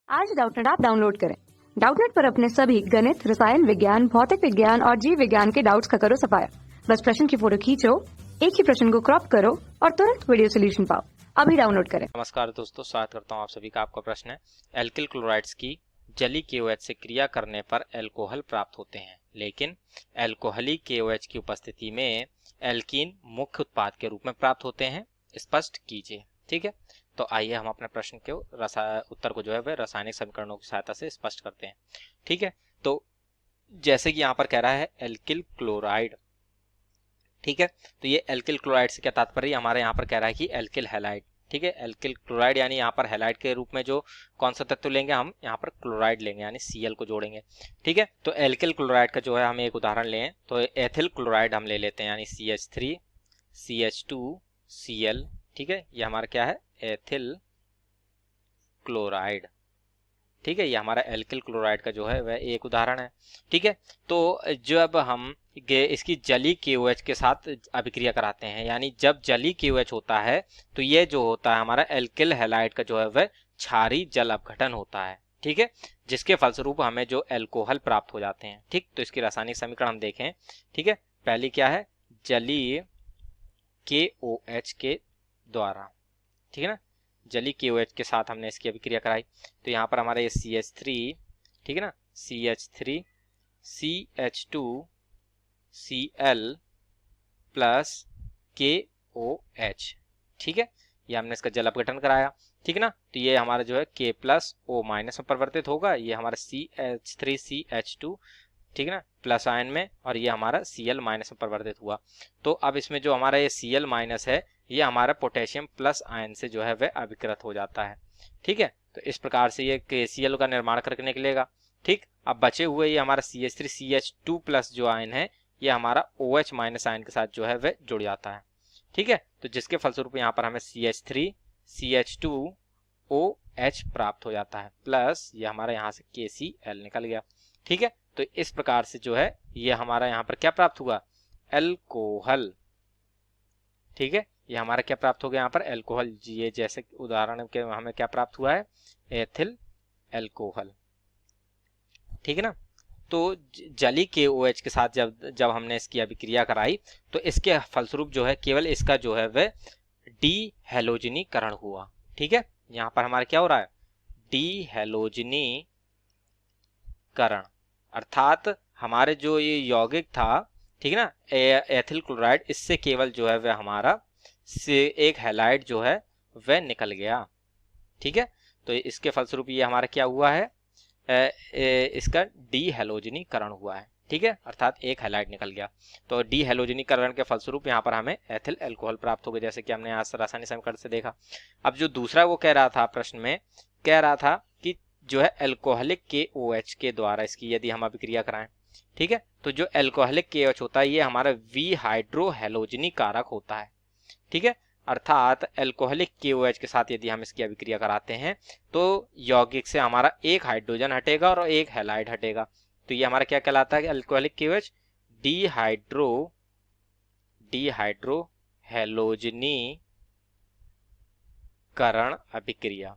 आज Doubtnut app download करें। Doubtnut पर अपने सभी गणित, रसायन विज्ञान, भौतिक विज्ञान और जीव विज्ञान के डाउट्स का करो सफाया। बस प्रश्न की फोटो खींचो, एक ही प्रश्न को क्रॉप करो और तुरंत वीडियो सोल्यूशन पाओ। अभी डाउनलोड करें। नमस्कार दोस्तों, स्वागत करता हूं आप सभी का। आपका प्रश्न है, एल्किल क्लोराइड्स की जली KOH से क्रिया करने पर एल्कोहल प्राप्त होते हैं, लेकिन एल्कोहली KOH की उपस्थिति में एल्कीन मुख्य उत्पाद के रूप में प्राप्त होते हैं, स्पष्ट कीजिए। ठीक है, तो आइए हम अपने प्रश्न के उत्तर को जो है वह रासायनिक समीकरणों की सहायता से स्पष्ट करते हैं। ठीक है, तो जैसे कि यहाँ पर कह रहा है एल्किल क्लोराइड, ठीक है, तो ये एल्किल क्लोराइड से क्या तात्पर्य, हमारे यहाँ पर कह रहा है कि एल्किल हैलाइड। ठीक है, एल्किल क्लोराइड यानी यहाँ पर हैलाइड के रूप में जो कौन सा तत्व लेंगे, हम यहाँ पर क्लोराइड लेंगे यानी Cl को जोड़ेंगे। ठीक है, तो एल्किल क्लोराइड का जो है हम एक उदाहरण लें तो एथिल क्लोराइड हम ले लेते हैं यानी CH3 CH2 Cl। ठीक है, ये हमारा क्या है, एथिल क्लोराइड। ठीक है, ये हमारा एल्किल क्लोराइड का जो है वह एक उदाहरण है। ठीक है, तो जब हम इसकी जली KOH के साथ अभिक्रिया कराते हैं, यानी जब जली KOH होता है तो ये जो होता है हमारा एल्किल हैलाइड का जो है वह क्षारी जल अपघटन होता है। ठीक है, जिसके फलस्वरूप हमें जो एल्कोहल प्राप्त हो जाते हैं। ठीक, तो इसकी रासायनिक समीकरण हम देखें। ठीक है, पहली क्या है, जलीय KOH के द्वारा। ठीक है ना, जली KOH के साथ हमने इसकी अभिक्रिया कराई तो यहाँ पर हमारा ये CH3, ठीक है ना, CH3 CH2 Cl plus KOH। ठीक है, ये हमने इसका जल अपघटन कराया। ठीक है ना, तो ये हमारा जो है K प्लस O माइनस में परिवर्तित होगा, ये हमारा CH3 CH2, ठीक है ना, प्लस आयन में, और ये हमारा Cl माइनस में परिवर्तित हुआ। तो अब इसमें जो हमारा ये Cl माइनस है ये हमारा पोटेशियम प्लस आयन से जो है वह अभिकृत हो जाता है। ठीक है, तो इस प्रकार से ये KCl का निर्माण करके निकलेगा। ठीक, अब बचे हुए ये हमारा CH3 CH2 प्लस जो आयन है ये हमारा OH माइनस आयन के साथ जो है वह जुड़ जाता है। ठीक है, तो जिसके फलस्वरूप यहाँ पर हमें CH3 CH2 OH प्राप्त हो जाता है, प्लस ये हमारा यहाँ से KCl निकल गया। ठीक है, तो इस प्रकार से जो है ये हमारा यहाँ पर क्या प्राप्त हुआ, एल्कोहल। ठीक है, ये हमारा क्या प्राप्त हो गया यहाँ पर, एल्कोहल। ये जैसे उदाहरण के हमें क्या प्राप्त हुआ है, एथिल एल्कोहल। ठीक है ना, तो जली KOH के साथ जब हमने इसकी अभिक्रिया कराई तो इसके फलस्वरूप जो है केवल इसका जो है वह डीहैलोजनीकरण हुआ। ठीक है, यहाँ पर हमारा क्या हो रहा है, डीहैलोजनीकरण, अर्थात हमारे जो ये यौगिक था, ठीक है ना, एथिल क्लोराइड, इससे केवल जो है वह हमारा से एक हैलाइड जो है वह निकल गया। ठीक है, तो इसके फलस्वरूप ये हमारा क्या हुआ है, इसका डीहैलोजनीकरण हुआ है। ठीक है, अर्थात एक हैलाइड निकल गया। तो डीहैलोजनीकरण के फलस्वरूप यहाँ पर हमें एथिल अल्कोहल प्राप्त हो गया, जैसे कि हमने आज रासायनिक समीकरण से देखा। अब जो दूसरा वो कह रहा था, प्रश्न में कह रहा था कि जो है एल्कोहलिक KOH के द्वारा इसकी यदि हम अभिक्रिया कराएं। ठीक है, तो जो एल्कोहलिक KOH होता है ये हमारा विहाइड्रोहैलोजनीकारक होता है। ठीक है, अर्थात एल्कोहलिक KOH के साथ यदि हम इसकी अभिक्रिया कराते हैं तो यौगिक से हमारा एक हाइड्रोजन हटेगा और एक हैलाइड हटेगा। तो ये हमारा क्या कहलाता है, एल्कोहलिक KOH डीहाइड्रोहैलोजनीकरण अभिक्रिया।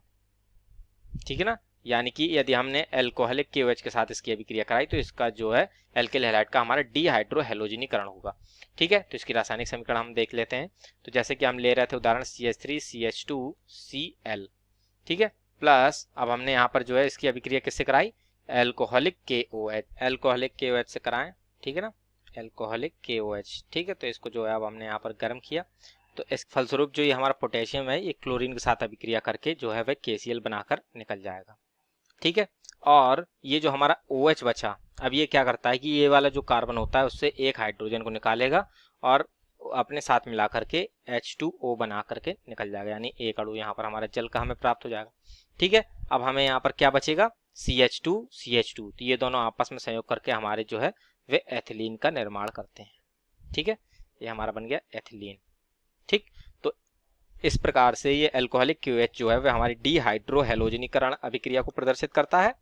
ठीक है ना, यानी कि यदि हमने एल्कोहलिक KOH के साथ इसकी अभिक्रिया कराई तो इसका जो है एल्किल हैलाइड का हमारा डीहाइड्रोहैलोजनीकरण होगा। ठीक है, तो इसकी रासायनिक समीकरण हम देख लेते हैं। तो जैसे कि हम ले रहे थे उदाहरण CH3 CH2 Cl। ठीक है, प्लस अब हमने यहाँ पर जो है इसकी अभिक्रिया किससे कराई, एल्कोहलिक KOH से कराएं। ठीक है ना, एल्कोहलिक KOH। ठीक है, तो इसको जो है अब हमने यहाँ पर गर्म किया तो इस फलस्वरूप जो ये हमारा पोटेशियम है ये क्लोरीन के साथ अभिक्रिया करके जो है वह KCl बनाकर निकल जाएगा। ठीक है, और ये जो हमारा OH बचा, अब ये क्या करता है कि ये वाला जो कार्बन होता है उससे एक हाइड्रोजन को निकालेगा और अपने साथ मिला करके H2O बना करके निकल जाएगा, यानी एक अणु यहाँ पर हमारा जल का हमें प्राप्त हो जाएगा। ठीक है, अब हमें यहाँ पर क्या बचेगा, CH2 CH2, तो ये दोनों आपस में संयोग करके हमारे जो है वे एथिलीन का निर्माण करते हैं। ठीक है, ये हमारा बन गया एथिलीन। ठीक, तो इस प्रकार से ये एल्कोहलिक KOH जो है वह हमारी डीहाइड्रोहैलोजनीकरण अभिक्रिया को प्रदर्शित करता है।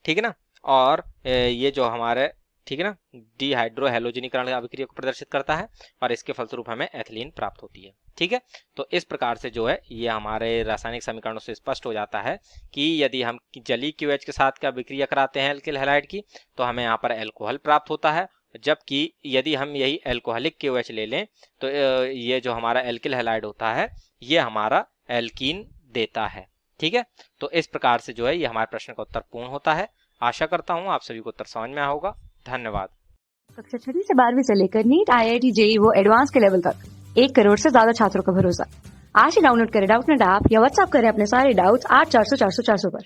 ठीक है ना, और ये जो हमारे, ठीक है ना, डीहाइड्रोहैलोजनीकरण अभिक्रिया को प्रदर्शित करता है और इसके फलस्वरूप हमें एथिलीन प्राप्त होती है। ठीक है। तो इस प्रकार से जो है ये हमारे रासायनिक समीकरणों से स्पष्ट हो जाता है कि यदि हम जलीय क्यूएच के साथ क्या अभिक्रिया कराते हैं एल्किल हैलाइड की, तो हमें यहाँ पर एल्कोहल प्राप्त होता है, जबकि यदि हम यही एल्कोहलिक क्यूएच ले लें तो ये जो हमारा एल्किल हैलाइड होता है ये हमारा एल्कीन देता है। ठीक है, तो इस प्रकार से जो है ये हमारे प्रश्न का उत्तर पूर्ण होता है। आशा करता हूँ आप सभी को उत्तर समझ में आया होगा। धन्यवाद। कक्षा 6 से 12वीं से लेकर नीट, IIT, JEE वो एडवांस के लेवल तक 1 करोड़ से ज्यादा छात्रों का भरोसा। आज ही डाउनलोड करें डाउटनेट ऐप या व्हाट्सएप करें अपने सारे डाउट्स 8400 400 400 पर।